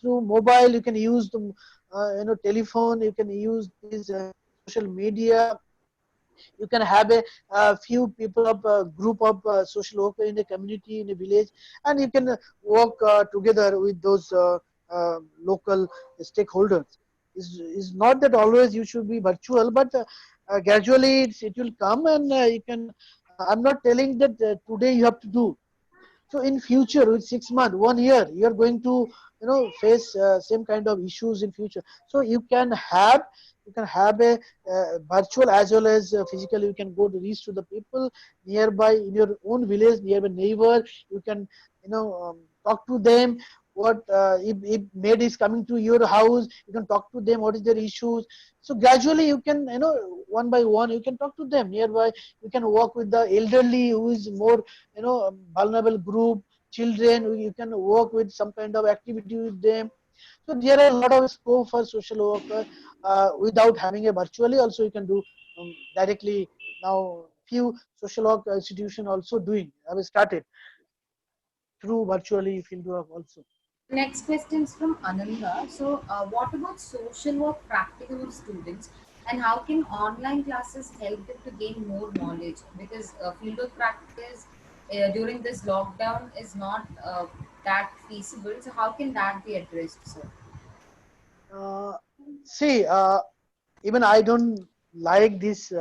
mobile, you can use the telephone, you can use this social media. You can have a few people of group of social worker in a community, in a village, and you can work together with those local stakeholders. Is not that always you should be virtual, but gradually it will come, and you can. I'm not telling that today you have to do. So in future, with 6 months, 1 year, you are going to face same kind of issues in future. So you can have a virtual as well as physically. You can go to reach to the people nearby in your own village, nearby neighbor. You can talk to them. What if maid is coming to your house, you can talk to them. What is their issues? So gradually you can one by one you can talk to them nearby. You can work with the elderly who is more vulnerable group, children. You can work with some kind of activity with them. So there are a lot of scope for social worker without having a virtually. Also you can do directly. Now few social work institution also doing have started through virtually field work also. Next question is from Ananda. So, what about social work practical students, and how can online classes help them to gain more knowledge? Because fieldwork practice during this lockdown is not that feasible. So, how can that be addressed, sir? Uh, See, even I don't like this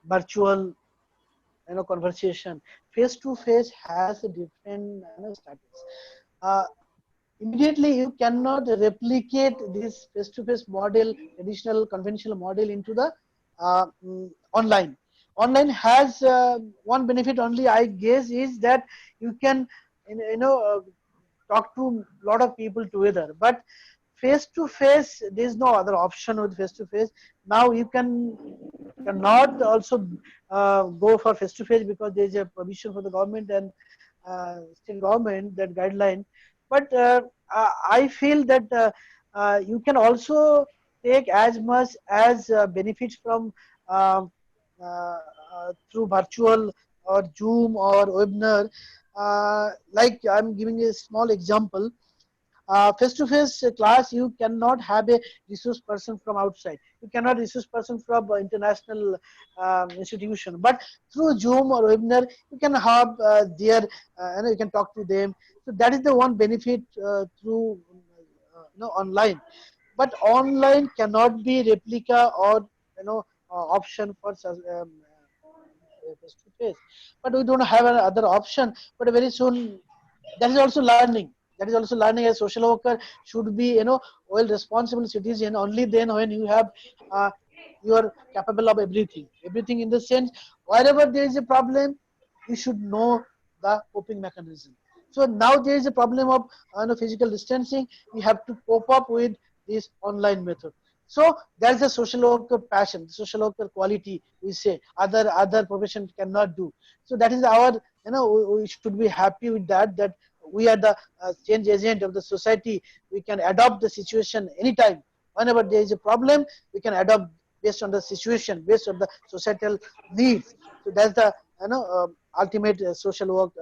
virtual conversation. Face to face has a different status. Uh, Immediately you cannot replicate this face to face model, traditional conventional model, into the online. Online has one benefit only, I guess, is that you can talk to a lot of people together. But face to face, there is no other option with face to face. Now you cannot also go for face to face, because there is a permission for the government and state government, that guideline. But I feel that you can also take as much as benefits from through virtual or Zoom or webinar. Like I'm giving a small example. Face-to-face class, you cannot have a resource person from outside. You cannot resource person from international institution. But through Zoom or webinar, you can have their, you can talk to them. So that is the one benefit through online. But online cannot be replica or option for face to face. But we don't have another option. But very soon, that is also learning. That is also learning. As social worker should be well responsible citizen. Only then when you have you are capable of everything. Everything in the sense wherever there is a problem, you should know the coping mechanism. So now there is a problem of physical distancing. We have to cope up with this online method. So that's the social worker passion, the social worker quality. We say other profession cannot do. So that is our we should be happy with that. That we are the change agent of the society. We can adopt the situation anytime. Whenever there is a problem, we can adopt based on the situation, based on the societal needs. So that's the ultimate social work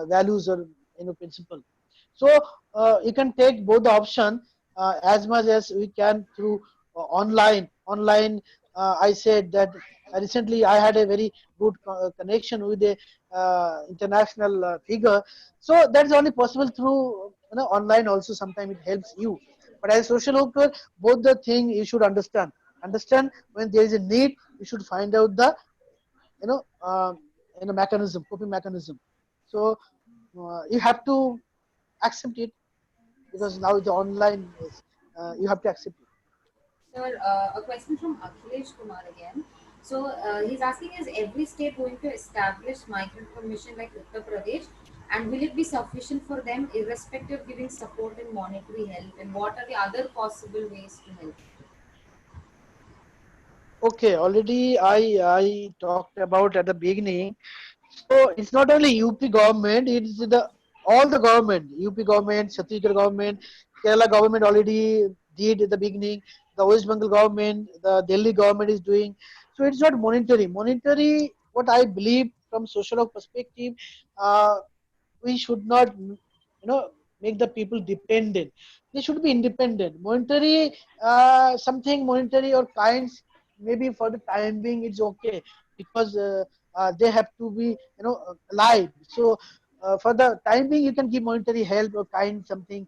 values or principle. So you can take both the option as much as we can through online. Online, I said that recently I had a very good connection with a international figure. So that's only possible through online. Also, sometimes it helps you. But as a social worker, both the thing you should understand. Understand when there is a need, you should find out the you know uh, mechanism, coping mechanism. So you have to accept it because now the online is you have to accept it. Sir, a question from Akhilesh Kumar again. So he's asking, is every state going to establish migrant commission like Uttar Pradesh? And will it be sufficient for them irrespective of giving support and monetary help? And what are the other possible ways to help? Okay, already I talked about at the beginning. So it's not only UP government, it's the all the government, UP government, Chhattisgarh government, Kerala government already did at the beginning. The West Bengal government, the Delhi government is doing. So it's not monetary. Monetary, what I believe from social work perspective, uh, we should not make the people dependent. They should be independent. Monetary, something monetary or kinds, maybe for the time being it's okay because they have to be alive. So for the time being you can give monetary help or kind something,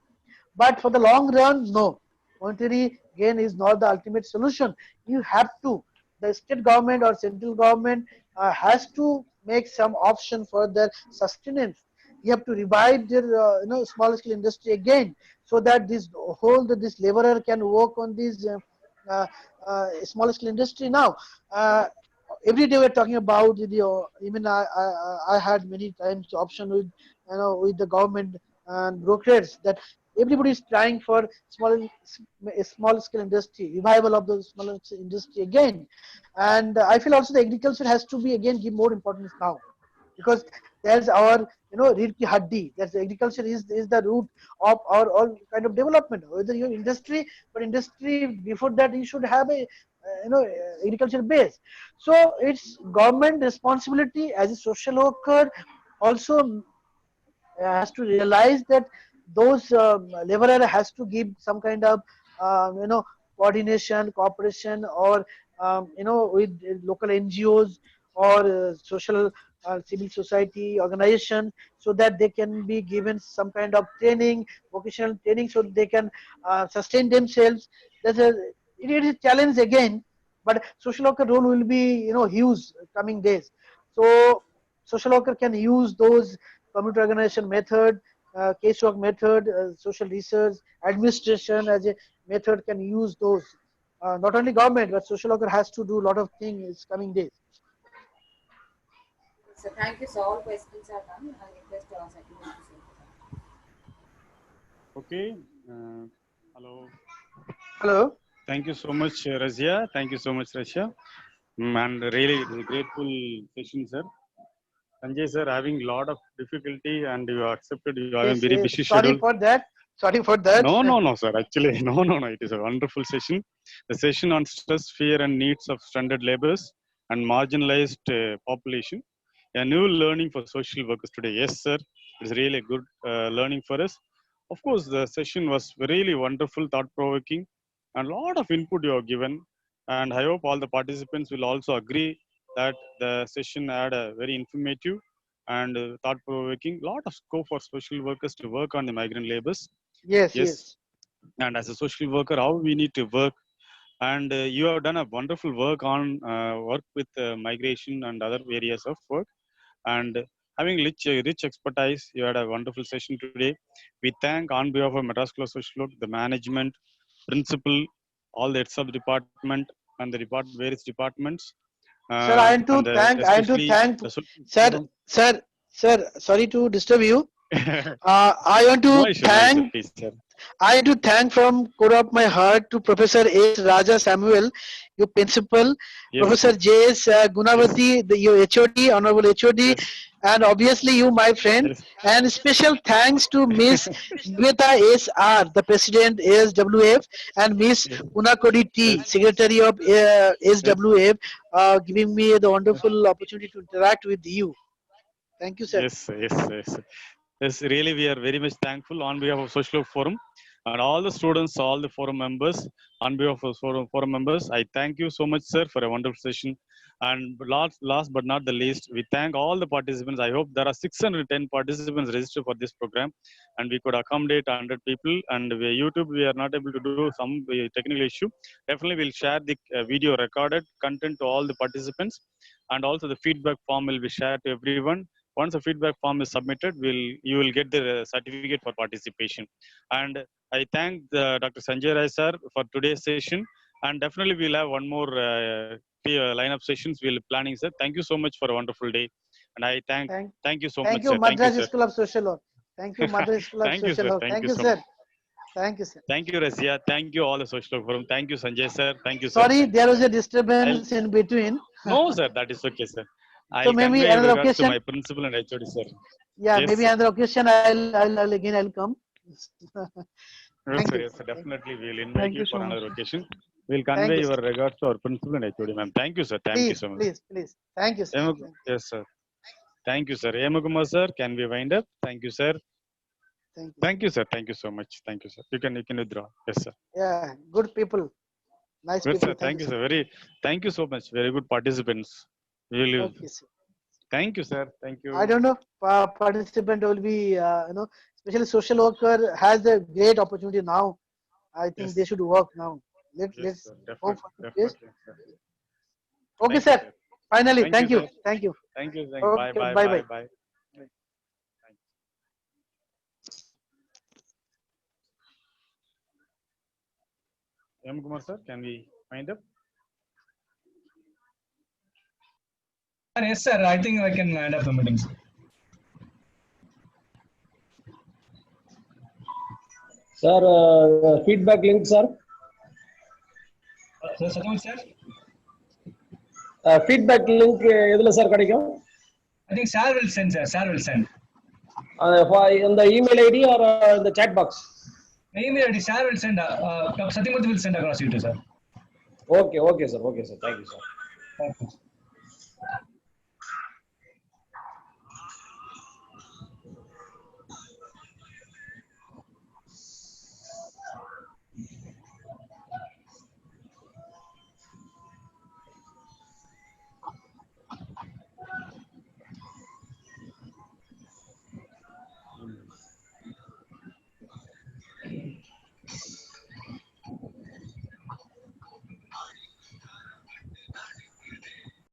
but for the long run, no. Monetary gain is not the ultimate solution. You have to, the state government or central government has to make some option for their sustenance. You have to revive their small scale industry again, so that this laborer can work on this uh, small scale industry now. Uh, every day we're talking about the even I had many times option with with the government and brokers that everybody is trying for small scale industry, revival of the small scale industry again. And I feel also the agriculture has to be again give more importance now, because there's our reed ki haddi. That's agriculture is the root of our all kind of development. Whether you industry, but industry before that you should have a agriculture base. So it's government responsibility as a social worker also has to realize that those laborer has to give some kind of coordination, cooperation, or with local NGOs or social civil society organization, so that they can be given some kind of training, vocational training, so they can sustain themselves. There's a it is a challenge again, but social worker role will be huge coming days. So social worker can use those community organization method, casework method, social research, administration as a method can use those. Not only government, but social worker has to do a lot of things coming days. So thank you. So all questions are done. I request Secretary to say. Okay. Hello. Hello. Thank you so much, Razia. Thank you so much, Rasha. And really grateful session, sir. Sanjay sir having lot of difficulty and you accepted you having Yes, very yes. busy Sorry schedule. for that. Sorry for that. No, sir. Actually, no. It is a wonderful session. The session on stress, fear, and needs of stranded laborers. and marginalized population. A new learning for social workers today. Yes, sir. It's really a good learning for us. Of course, the session was really wonderful, thought-provoking, and a lot of input you have given. And I hope all the participants will also agree that the session had a very informative and thought-provoking. Lot of scope for social workers to work on the migrant labors. Yes, Yes, yes. and as a social worker, how we need to work. And you have done a wonderful work on work with migration and other areas of work. And having rich expertise, you had a wonderful session today. We thank on behalf of Madras College of Social Work, the management, principal, all the sub department and the various departments, Sir, I want to and thank, I want to especially thank, the social sir, forum. sorry to disturb you. I want No to issue, no issue, thank, please, sir. I want to thank from core of my heart to Professor S. Raja Samuel, your principal, Yes, Professor J.S. yes, Gunavati, your HOD, Honorable HOD, yes, and obviously you, my friend. yes. And special thanks to Miss Niveta S.R., the President ASWF, and Miss Yes, Unakodi T, yes, Secretary of yes, ASWF, giving me the wonderful opportunity to interact with you. Thank you, sir. yes, yes, yes. Yes, really, we are very much thankful on behalf of Social Work Forum and all the students, all the forum members. On behalf of forum members, I thank you so much, sir, for a wonderful session. And last but not the least, we thank all the participants. I hope there are 610 participants registered for this program, and we could accommodate 100 people. And YouTube, we are not able to do some technical issue. Definitely, we'll share the video recorded content to all the participants, and also the feedback form will be shared to everyone. Once the feedback form is submitted, you will get the certificate for participation. And I thank Dr. Sanjay Rai sir for today's session, and definitely we'll have one more lineup sessions we'll planning, sir. Thank you so much for a wonderful day, and I Thank, thank you so thank much, you, sir. Thank you, Madras sir. School of Social Work. Thank you, Madras School of Thank you, Social sir. Work. Thank Thank you you, so sir. much. Thank you, sir. Thank you, Razia. Thank you, all the social forum. Thank you, Sanjay sir. Thank you, sir. Sorry, Thank you, there sir. was a I'll disturbance in between. No, sir. That is okay, sir. So I'll maybe convey your another regards to occasion. my principal and HOD, sir. Yeah, Yes, maybe sir. another occasion. I'll come. Yes, Thank sir. you. Yes, sir. Definitely, we'll invite Thank you you for so much. another occasion. We'll Thank convey you, sir. your regards to our principal and HOD, ma'am. Thank you, sir. Thank you Please, so much. please, please. Thank you, sir. Thank you. Yes, sir. Thank you, sir. Emukumar, sir. Can we wind up? Thank you, sir. Thank you, sir. Thank you, sir. Thank you so much. Thank you, sir. You can withdraw. Yes, sir. Yeah, good people. Nice Good, people. sir. Thank Thank you, you, sir. sir. Thank you so much. Very good participants. Really. Okay, sir. Thank you, sir. Thank I you. don't know. Participant will be, especially social worker has a great opportunity now. I think Yes. they should work now. Yes, Let's sir. hope Definitely. for the best. Definitely. Sir. Okay, Thank you, sir. sir. Finally, Thank you, thank you. sir. Thank you. Thank you. Bye, Okay, bye, bye bye, bye. bye. Emukumar, sir. Can we wind up? Yes, sir. I think I can end up the meeting. Sir, feedback link, sir. So, Satyavan, sir. Feedback link எதுல sir கிடைக்கும்? I think sir will send, sir. Sir will send. In the email ID or in the chat box? The email ID, sir will send. Satyavan will send across you to sir. Okay, okay, sir. Okay, sir. Thank you, sir. Thank you.